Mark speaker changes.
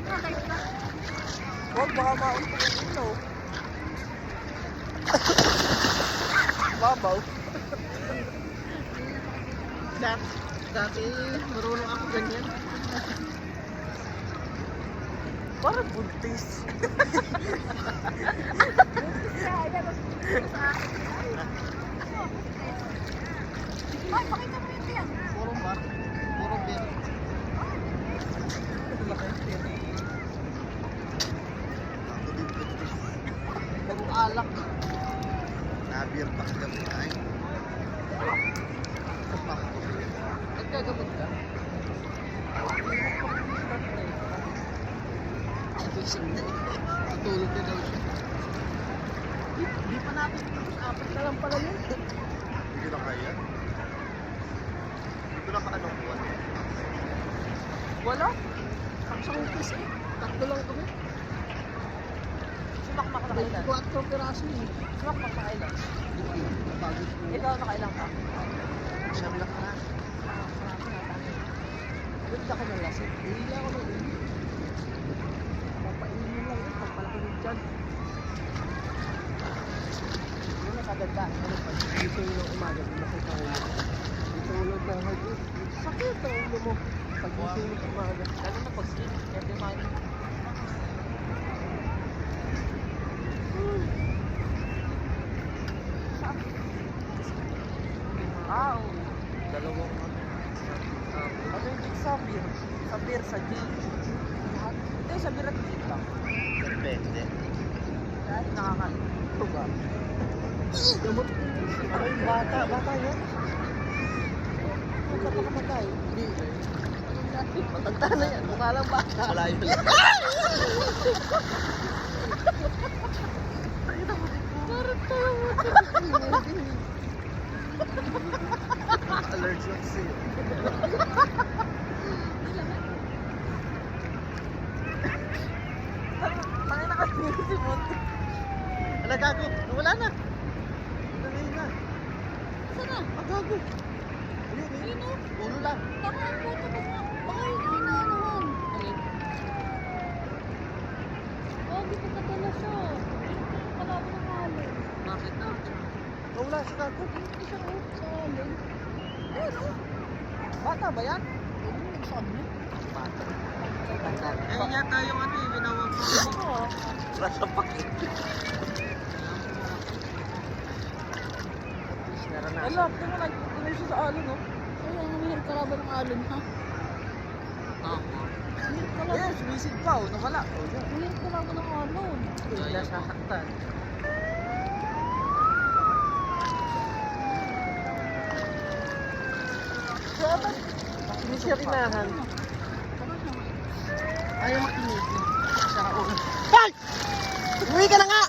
Speaker 1: natin. Huwag baka maunta yung ilaw. Babaw. Dati marunong ako ganyan. Parang buntis.
Speaker 2: Ay, pakita mo yung yan.
Speaker 1: Purong bar. Purong beer. Purong alak.
Speaker 3: Nabir pa kami ay.
Speaker 1: Nagkagamot ka? Gising na eh. Tutulog na daw siya. Hindi pa natin tapos. Apat na lang pala yun.
Speaker 3: Hindi ko na kaya. Hindi ko na kaanong buwan.
Speaker 1: Wala. Ang sangkis eh. Tatlo lang kami. Sumakmak na kailan? 24 piraso eh. Sumakmak na kailan? Ikaw nakailan ka?
Speaker 3: Siyam lang ka na.
Speaker 1: Ba't ka ng lasing? Hindi ako nang ini. Papainin lang yun. Pagpalaki ng dyan. Yun ang kaganda. Ano pa? Dito yung umaga. Nakita ko yun. Dito ulog ng hard yun. Sakit ang ulo mo. Pag dito yung umaga. Lalo na pag sleep. Every morning. Wow! Dalawang ano yung sa beer? Sa beer, sa G. Hindi, sa beer at G lang.
Speaker 3: Depende.
Speaker 1: Dahil nakakaluto ba? Gamot. Ano yung bata? Bata yun? Huwag ka pa kamatay. Hindi. Matanda na yan. Mukha lang bata.
Speaker 3: Malayo lang.
Speaker 1: Parang tayo mo.
Speaker 3: Allergic sa'yo.
Speaker 1: Tangin na kasi si Monty.
Speaker 3: Ala, gago. Wala na. Nangay na.
Speaker 2: Saan na?
Speaker 3: Ah, gago. Ayun,
Speaker 2: Ayun o.
Speaker 3: Ulo lang.
Speaker 2: Tama ang puto ko nga. Baka yun ay naanohan. Oh, di ko katala siya. Kalaban ng alin.
Speaker 1: Bakit na?
Speaker 3: Wala siya, gago.
Speaker 2: Hindi siya ko sa alin.
Speaker 1: Ayun o. Bata ba yan?
Speaker 2: Ano nagsabi niya?
Speaker 1: Bata. Ayun yata yung ano yung ginawag ko. Oo.
Speaker 3: Wala siya pakit.
Speaker 1: Ala, tingnan mo nagtuloy siya sa alon, no?
Speaker 2: Ay, ang mahirap kalaban ng alin, ha?
Speaker 1: Tama.
Speaker 2: Mahirap kalaban.
Speaker 1: Ayan, sumisid pa, oh, nawala.
Speaker 2: Mahirap kalaban ng alon.
Speaker 1: Bigla sa haktan. Dapat, hindi siya rinahan. Ayaw makinig. Sa ulo.
Speaker 3: Hey! Uwi ka na nga!